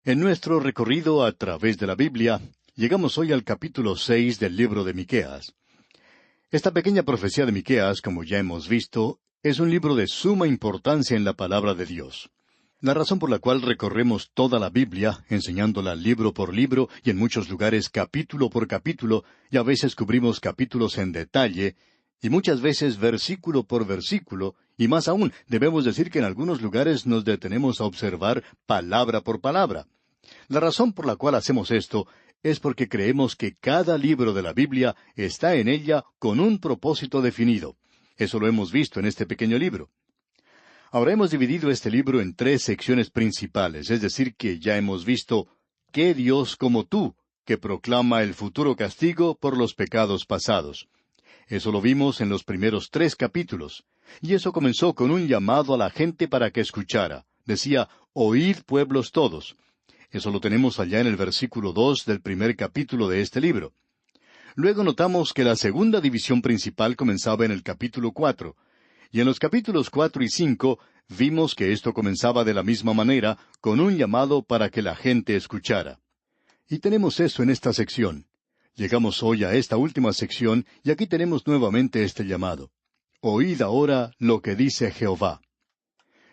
En nuestro recorrido a través de la Biblia, llegamos hoy al capítulo 6 del libro de Miqueas. Esta pequeña profecía de Miqueas, como ya hemos visto, es un libro de suma importancia en la palabra de Dios. La razón por la cual recorremos toda la Biblia, enseñándola libro por libro y en muchos lugares capítulo por capítulo, y a veces cubrimos capítulos en detalle, y muchas veces versículo por versículo, y más aún, debemos decir que en algunos lugares nos detenemos a observar palabra por palabra. La razón por la cual hacemos esto es porque creemos que cada libro de la Biblia está en ella con un propósito definido. Eso lo hemos visto en este pequeño libro. Ahora hemos dividido este libro en tres secciones principales, es decir, que ya hemos visto ¿qué Dios como tú, que proclama el futuro castigo por los pecados pasados? Eso lo vimos en los primeros 3 capítulos, y eso comenzó con un llamado a la gente para que escuchara. Decía, «Oíd pueblos todos». Eso lo tenemos allá en el versículo 2 del primer capítulo de este libro. Luego notamos que la segunda división principal comenzaba en el capítulo 4, y en los capítulos 4 y 5 vimos que esto comenzaba de la misma manera, con un llamado para que la gente escuchara. Y tenemos eso en esta sección. Llegamos hoy a esta última sección, y aquí tenemos nuevamente este llamado. «Oíd ahora lo que dice Jehová».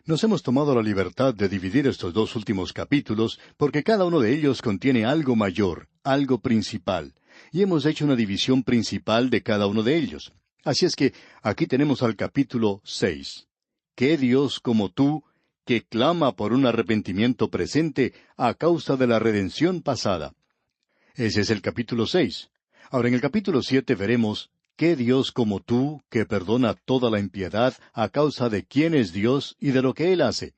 Nos hemos tomado la libertad de dividir estos 2 últimos capítulos porque cada uno de ellos contiene algo mayor, algo principal, y hemos hecho una división principal de cada uno de ellos. Así es que aquí tenemos al capítulo 6. ¿Qué Dios como tú, que clama por un arrepentimiento presente a causa de la redención pasada? Ese es el capítulo 6. Ahora en el capítulo 7 veremos ¿qué Dios como tú, que perdona toda la impiedad a causa de quién es Dios y de lo que Él hace?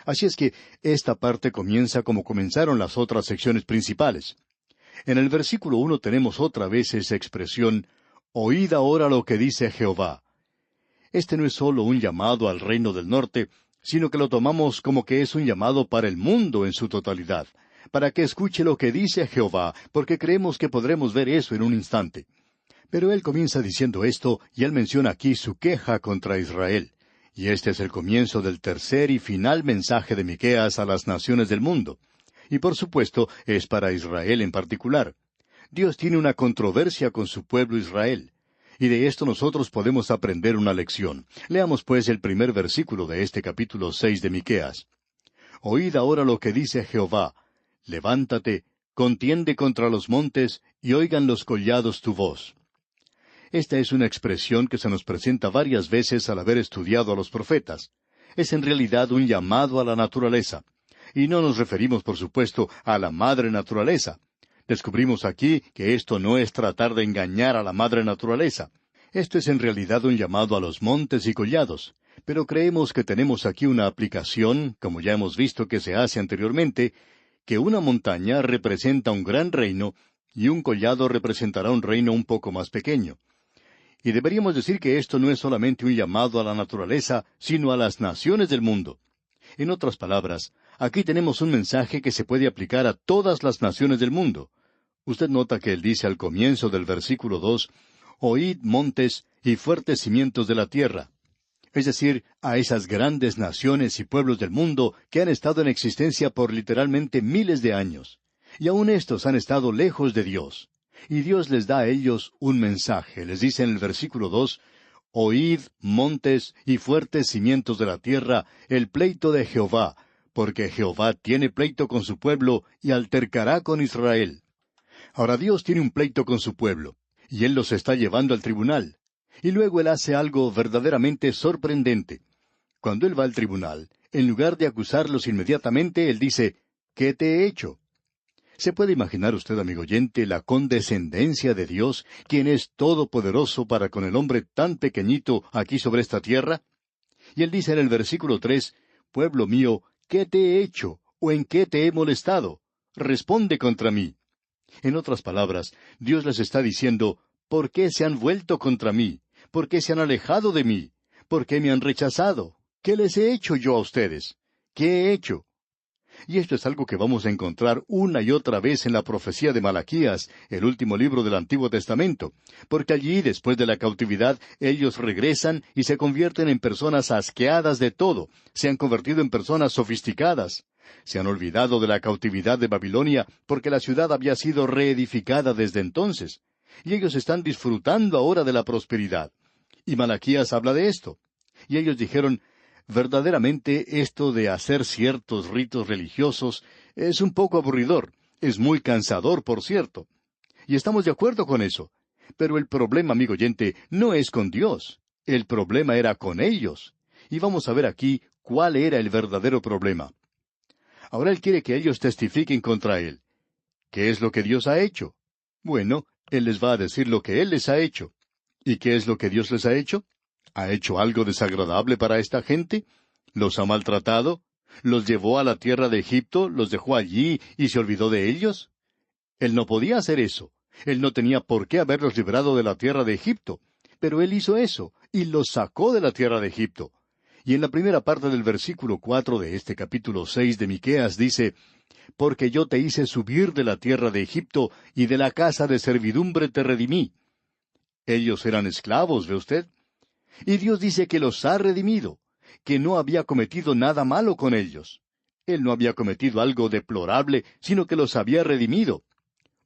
Así es que esta parte comienza como comenzaron las otras secciones principales. En el versículo 1 tenemos otra vez esa expresión, «Oíd ahora lo que dice Jehová». Este no es solo un llamado al reino del norte, sino que lo tomamos como que es un llamado para el mundo en su totalidad, para que escuche lo que dice Jehová, porque creemos que podremos ver eso en un instante. Pero él comienza diciendo esto, y él menciona aquí su queja contra Israel. Y este es el comienzo del tercer y final mensaje de Miqueas a las naciones del mundo. Y por supuesto, es para Israel en particular. Dios tiene una controversia con su pueblo Israel. Y de esto nosotros podemos aprender una lección. Leamos pues el primer versículo de este capítulo 6 de Miqueas. «Oíd ahora lo que dice Jehová. Levántate, contiende contra los montes, y oigan los collados tu voz». Esta es una expresión que se nos presenta varias veces al haber estudiado a los profetas. Es en realidad un llamado a la naturaleza. Y no nos referimos, por supuesto, a la madre naturaleza. Descubrimos aquí que esto no es tratar de engañar a la madre naturaleza. Esto es en realidad un llamado a los montes y collados. Pero creemos que tenemos aquí una aplicación, como ya hemos visto que se hace anteriormente, que una montaña representa un gran reino y un collado representará un reino un poco más pequeño. Y deberíamos decir que esto no es solamente un llamado a la naturaleza, sino a las naciones del mundo. En otras palabras, aquí tenemos un mensaje que se puede aplicar a todas las naciones del mundo. Usted nota que él dice al comienzo del versículo 2, «Oíd montes y fuertes cimientos de la tierra». Es decir, a esas grandes naciones y pueblos del mundo que han estado en existencia por literalmente miles de años. Y aun estos han estado lejos de Dios. Y Dios les da a ellos un mensaje. Les dice en el versículo 2, «Oíd, montes y fuertes cimientos de la tierra, el pleito de Jehová, porque Jehová tiene pleito con su pueblo y altercará con Israel». Ahora Dios tiene un pleito con su pueblo, y Él los está llevando al tribunal. Y luego Él hace algo verdaderamente sorprendente. Cuando Él va al tribunal, en lugar de acusarlos inmediatamente, Él dice, «¿Qué te he hecho?». ¿Se puede imaginar usted, amigo oyente, la condescendencia de Dios, quien es todopoderoso para con el hombre tan pequeñito aquí sobre esta tierra? Y él dice en el versículo 3, «Pueblo mío, ¿qué te he hecho? ¿O en qué te he molestado? Responde contra mí». En otras palabras, Dios les está diciendo, «¿Por qué se han vuelto contra mí? ¿Por qué se han alejado de mí? ¿Por qué me han rechazado? ¿Qué les he hecho yo a ustedes? ¿Qué he hecho?». Y esto es algo que vamos a encontrar una y otra vez en la profecía de Malaquías, el último libro del Antiguo Testamento, porque allí, después de la cautividad, ellos regresan y se convierten en personas asqueadas de todo, se han convertido en personas sofisticadas, Se han olvidado de la cautividad de Babilonia porque la ciudad había sido reedificada desde entonces, y ellos están disfrutando ahora de la prosperidad. Y Malaquías habla de esto. Y ellos dijeron, verdaderamente esto de hacer ciertos ritos religiosos es un poco aburridor, es muy cansador, por cierto. Y estamos de acuerdo con eso. Pero el problema, amigo oyente, no es con Dios. El problema era con ellos. Y vamos a ver aquí cuál era el verdadero problema. Ahora Él quiere que ellos testifiquen contra Él. ¿Qué es lo que Dios ha hecho? Bueno, Él les va a decir lo que Él les ha hecho. ¿Y qué es lo que Dios les ha hecho? ¿Ha hecho algo desagradable para esta gente? ¿Los ha maltratado? ¿Los llevó a la tierra de Egipto, los dejó allí y se olvidó de ellos? Él no podía hacer eso. Él no tenía por qué haberlos librado de la tierra de Egipto. Pero Él hizo eso, y los sacó de la tierra de Egipto. Y en la primera parte del versículo 4 de este capítulo 6 de Miqueas dice, «Porque yo te hice subir de la tierra de Egipto, y de la casa de servidumbre te redimí». Ellos eran esclavos, ¿ve usted? Y Dios dice que los ha redimido, que no había cometido nada malo con ellos. Él no había cometido algo deplorable, sino que los había redimido.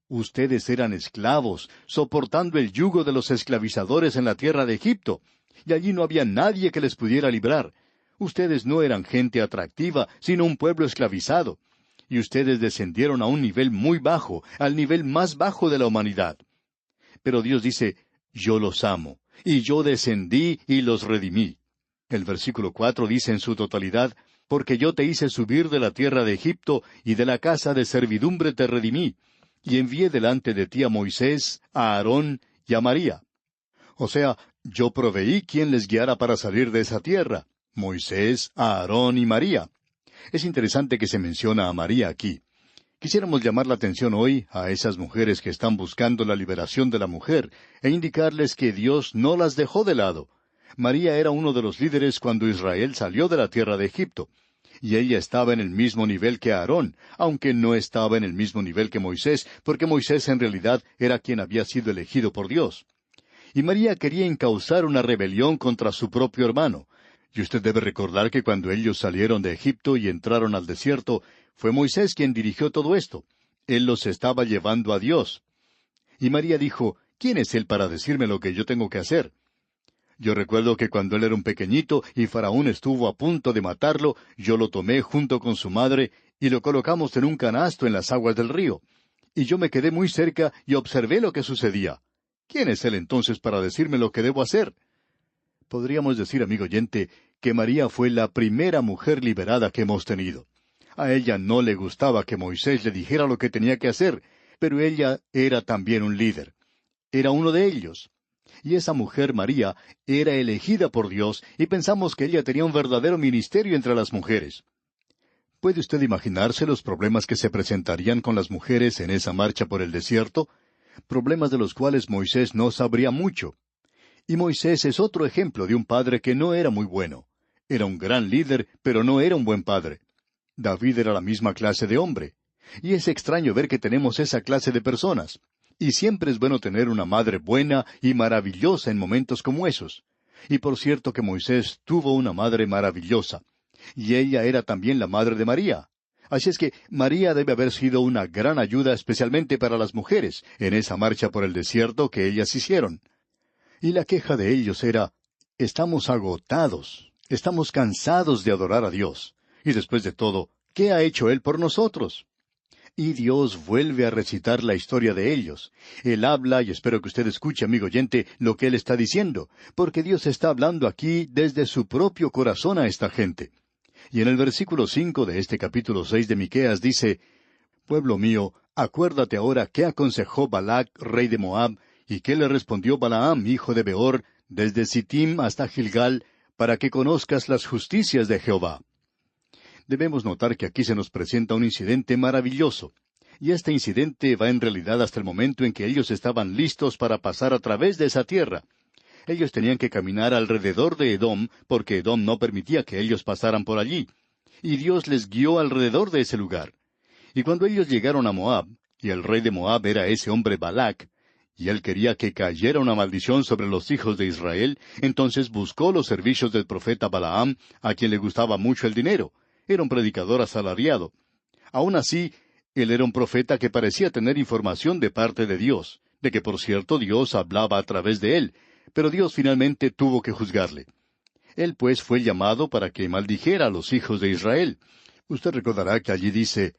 Ustedes eran esclavos, soportando el yugo de los esclavizadores en la tierra de Egipto, y allí no había nadie que les pudiera librar. Ustedes no eran gente atractiva, sino un pueblo esclavizado. Y ustedes descendieron a un nivel muy bajo, al nivel más bajo de la humanidad. Pero Dios dice, yo los amo, y yo descendí y los redimí. El versículo 4 dice en su totalidad, porque yo te hice subir de la tierra de Egipto, y de la casa de servidumbre te redimí, y envié delante de ti a Moisés, a Aarón y a María. O sea, yo proveí quien les guiara para salir de esa tierra, Moisés, Aarón y María. Es interesante que se menciona a María aquí. Quisiéramos llamar la atención hoy a esas mujeres que están buscando la liberación de la mujer e indicarles que Dios no las dejó de lado. María era uno de los líderes cuando Israel salió de la tierra de Egipto. Y ella estaba en el mismo nivel que Aarón, aunque no estaba en el mismo nivel que Moisés, porque Moisés en realidad era quien había sido elegido por Dios. Y María quería encauzar una rebelión contra su propio hermano. Y usted debe recordar que cuando ellos salieron de Egipto y entraron al desierto, fue Moisés quien dirigió todo esto. Él los estaba llevando a Dios. Y María dijo, ¿quién es él para decirme lo que yo tengo que hacer? Yo recuerdo que cuando él era un pequeñito y Faraón estuvo a punto de matarlo, yo lo tomé junto con su madre y lo colocamos en un canasto en las aguas del río. Y yo me quedé muy cerca y observé lo que sucedía. ¿Quién es él entonces para decirme lo que debo hacer? Podríamos decir, amigo oyente, que María fue la primera mujer liberada que hemos tenido. A ella no le gustaba que Moisés le dijera lo que tenía que hacer, pero ella era también un líder. Era uno de ellos. Y esa mujer, María, era elegida por Dios, y pensamos que ella tenía un verdadero ministerio entre las mujeres. ¿Puede usted imaginarse los problemas que se presentarían con las mujeres en esa marcha por el desierto? Problemas de los cuales Moisés no sabría mucho. Y Moisés es otro ejemplo de un padre que no era muy bueno. Era un gran líder, pero no era un buen padre. David era la misma clase de hombre. Y es extraño ver que tenemos esa clase de personas. Y siempre es bueno tener una madre buena y maravillosa en momentos como esos. Y por cierto que Moisés tuvo una madre maravillosa. Y ella era también la madre de María. Así es que María debe haber sido una gran ayuda especialmente para las mujeres en esa marcha por el desierto que ellas hicieron. Y la queja de ellos era, estamos agotados, estamos cansados de adorar a Dios. Y después de todo, ¿qué ha hecho Él por nosotros? Y Dios vuelve a recitar la historia de ellos. Él habla, y espero que usted escuche, amigo oyente, lo que Él está diciendo, porque Dios está hablando aquí desde su propio corazón a esta gente. Y en el versículo 5 de este capítulo 6 de Miqueas dice, «Pueblo mío, acuérdate ahora qué aconsejó Balac, rey de Moab, y qué le respondió Balaam, hijo de Beor, desde Sittim hasta Gilgal, para que conozcas las justicias de Jehová». Debemos notar que aquí se nos presenta un incidente maravilloso. Y este incidente va en realidad hasta el momento en que ellos estaban listos para pasar a través de esa tierra. Ellos tenían que caminar alrededor de Edom, porque Edom no permitía que ellos pasaran por allí. Y Dios les guió alrededor de ese lugar. Y cuando ellos llegaron a Moab, y el rey de Moab era ese hombre Balac, y él quería que cayera una maldición sobre los hijos de Israel, entonces buscó los servicios del profeta Balaam, a quien le gustaba mucho el dinero. Era un predicador asalariado. Aún así, él era un profeta que parecía tener información de parte de Dios, de que por cierto Dios hablaba a través de él, pero Dios finalmente tuvo que juzgarle. Él pues fue llamado para que maldijera a los hijos de Israel. Usted recordará que allí dice,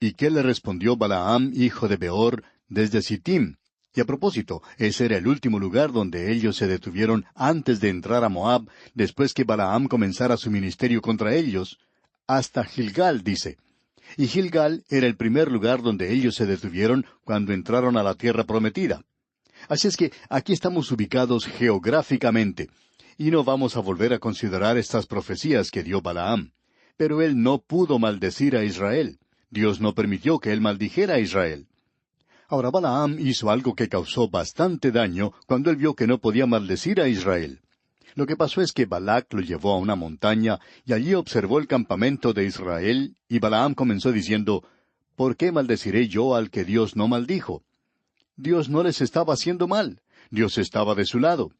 ¿y qué le respondió Balaam, hijo de Beor, desde Sittim? Y a propósito, ese era el último lugar donde ellos se detuvieron antes de entrar a Moab, después que Balaam comenzara su ministerio contra ellos, hasta Gilgal, dice. Y Gilgal era el primer lugar donde ellos se detuvieron cuando entraron a la tierra prometida. Así es que aquí estamos ubicados geográficamente, y no vamos a volver a considerar estas profecías que dio Balaam. Pero él no pudo maldecir a Israel. Dios no permitió que él maldijera a Israel. Ahora Balaam hizo algo que causó bastante daño cuando él vio que no podía maldecir a Israel. Lo que pasó es que Balac lo llevó a una montaña y allí observó el campamento de Israel, y Balaam comenzó diciendo, ¿por qué maldeciré yo al que Dios no maldijo? Dios no les estaba haciendo mal. Dios estaba de su lado.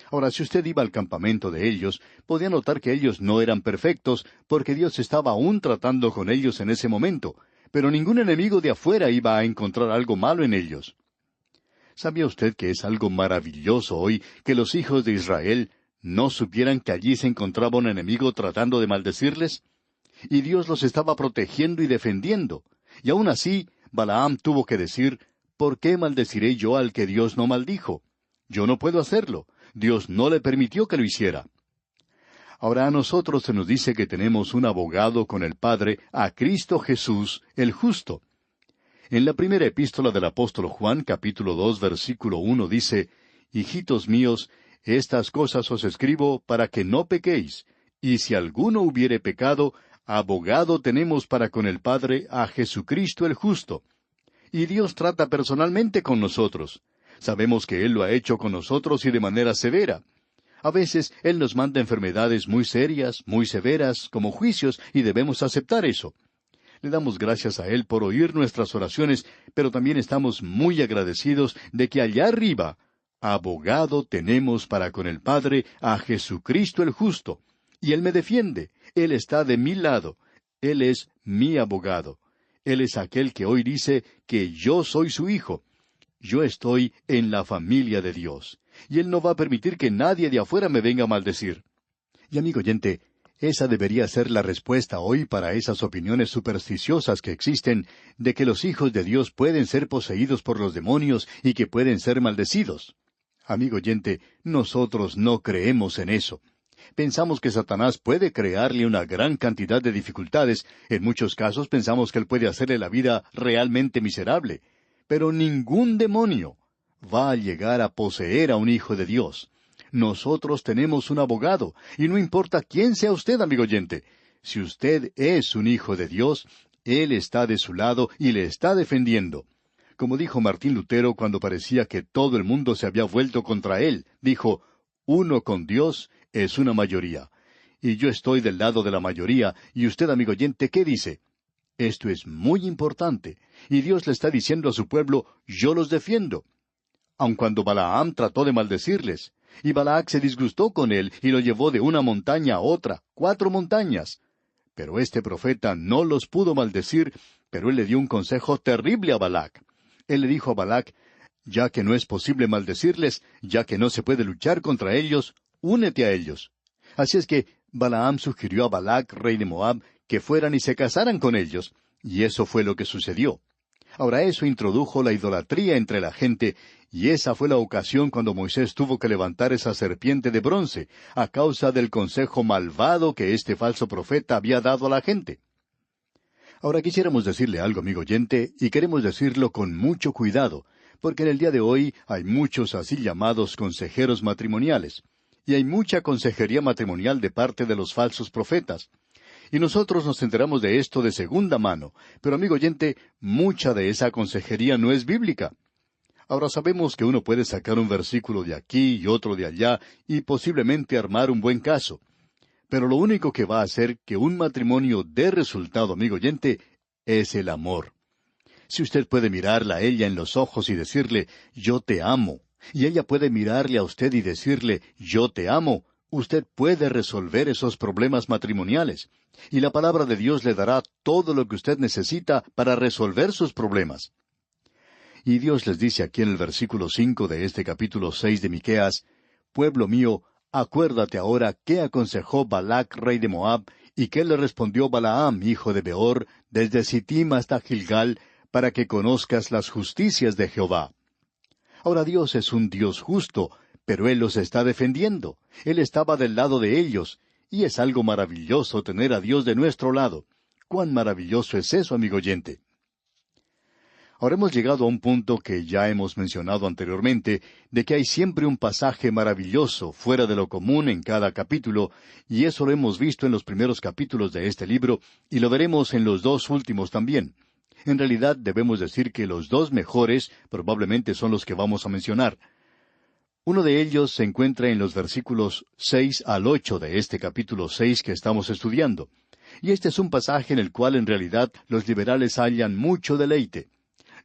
Ahora, si usted iba al campamento de ellos, podía notar que ellos no eran perfectos, porque Dios estaba aún tratando con ellos en ese momento, pero ningún enemigo de afuera iba a encontrar algo malo en ellos. ¿Sabía usted que es algo maravilloso hoy que los hijos de Israel no supieran que allí se encontraba un enemigo tratando de maldecirles? Y Dios los estaba protegiendo y defendiendo. Y aún así, Balaam tuvo que decir, ¿por qué maldeciré yo al que Dios no maldijo? Yo no puedo hacerlo. Dios no le permitió que lo hiciera. Ahora a nosotros se nos dice que tenemos un abogado con el Padre, a Cristo Jesús, el justo. En la primera epístola del apóstol Juan, capítulo 2, versículo 1, dice, Hijitos míos, estas cosas os escribo para que no pequéis, y si alguno hubiere pecado, abogado tenemos para con el Padre a Jesucristo el justo. Y Dios trata personalmente con nosotros. Sabemos que Él lo ha hecho con nosotros y de manera severa. A veces Él nos manda enfermedades muy serias, muy severas, como juicios, y debemos aceptar eso. Le damos gracias a Él por oír nuestras oraciones, pero también estamos muy agradecidos de que allá arriba, abogado tenemos para con el Padre a Jesucristo el justo. Y Él me defiende. Él está de mi lado. Él es mi abogado. Él es aquel que hoy dice que yo soy su hijo. Yo estoy en la familia de Dios. Y Él no va a permitir que nadie de afuera me venga a maldecir. Y amigo oyente, esa debería ser la respuesta hoy para esas opiniones supersticiosas que existen de que los hijos de Dios pueden ser poseídos por los demonios y que pueden ser maldecidos. Amigo oyente, nosotros no creemos en eso. Pensamos que Satanás puede crearle una gran cantidad de dificultades. En muchos casos pensamos que él puede hacerle la vida realmente miserable. Pero ningún demonio va a llegar a poseer a un hijo de Dios. Nosotros tenemos un abogado, y no importa quién sea usted, amigo oyente. Si usted es un hijo de Dios, Él está de su lado y le está defendiendo. Como dijo Martín Lutero cuando parecía que todo el mundo se había vuelto contra él, dijo, uno con Dios es una mayoría. Y yo estoy del lado de la mayoría, y usted, amigo oyente, ¿qué dice? Esto es muy importante, y Dios le está diciendo a su pueblo, yo los defiendo. Aun cuando Balaam trató de maldecirles, y Balac se disgustó con él y lo llevó de una montaña a otra, 4 montañas. Pero este profeta no los pudo maldecir, pero él le dio un consejo terrible a Balac. Él le dijo a Balac, ya que no es posible maldecirles, ya que no se puede luchar contra ellos, únete a ellos. Así es que Balaam sugirió a Balac, rey de Moab, que fueran y se casaran con ellos, y eso fue lo que sucedió. Ahora eso introdujo la idolatría entre la gente, y esa fue la ocasión cuando Moisés tuvo que levantar esa serpiente de bronce, a causa del consejo malvado que este falso profeta había dado a la gente. Ahora quisiéramos decirle algo, amigo oyente, y queremos decirlo con mucho cuidado, porque en el día de hoy hay muchos así llamados consejeros matrimoniales, y hay mucha consejería matrimonial de parte de los falsos profetas. Y nosotros nos enteramos de esto de segunda mano, pero amigo oyente, mucha de esa consejería no es bíblica. Ahora sabemos que uno puede sacar un versículo de aquí y otro de allá y posiblemente armar un buen caso. Pero lo único que va a hacer que un matrimonio dé resultado, amigo oyente, es el amor. Si usted puede mirarla a ella en los ojos y decirle, yo te amo, y ella puede mirarle a usted y decirle, yo te amo, usted puede resolver esos problemas matrimoniales, y la palabra de Dios le dará todo lo que usted necesita para resolver sus problemas. Y Dios les dice aquí en el versículo 5 de este capítulo 6 de Miqueas, «Pueblo mío, acuérdate ahora qué aconsejó Balac, rey de Moab, y qué le respondió Balaam, hijo de Beor, desde Sittim hasta Gilgal, para que conozcas las justicias de Jehová». Ahora Dios es un Dios justo, pero Él los está defendiendo. Él estaba del lado de ellos, y es algo maravilloso tener a Dios de nuestro lado. ¡Cuán maravilloso es eso, amigo oyente! Ahora hemos llegado a un punto que ya hemos mencionado anteriormente, de que hay siempre un pasaje maravilloso fuera de lo común en cada capítulo, y eso lo hemos visto en los primeros capítulos de este libro, y lo veremos en los dos últimos también. En realidad debemos decir que los dos mejores probablemente son los que vamos a mencionar. Uno de ellos se encuentra en los versículos 6 al 8 de este capítulo 6 que estamos estudiando. Y este es un pasaje en el cual en realidad los liberales hallan mucho deleite.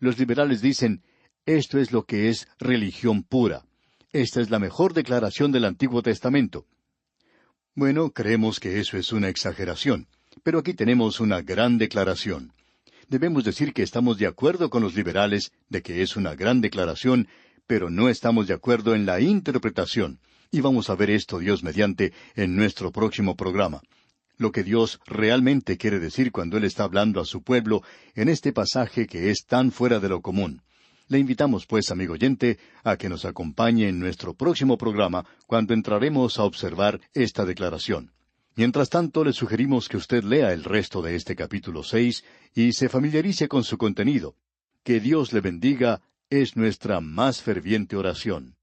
Los liberales dicen, esto es lo que es religión pura. Esta es la mejor declaración del Antiguo Testamento. Bueno, creemos que eso es una exageración, pero aquí tenemos una gran declaración. Debemos decir que estamos de acuerdo con los liberales de que es una gran declaración, pero no estamos de acuerdo en la interpretación. Y vamos a ver esto, Dios mediante, en nuestro próximo programa. Lo que Dios realmente quiere decir cuando Él está hablando a su pueblo en este pasaje que es tan fuera de lo común. Le invitamos, pues, amigo oyente, a que nos acompañe en nuestro próximo programa cuando entraremos a observar esta declaración. Mientras tanto, le sugerimos que usted lea el resto de este capítulo 6 y se familiarice con su contenido. Que Dios le bendiga es nuestra más ferviente oración.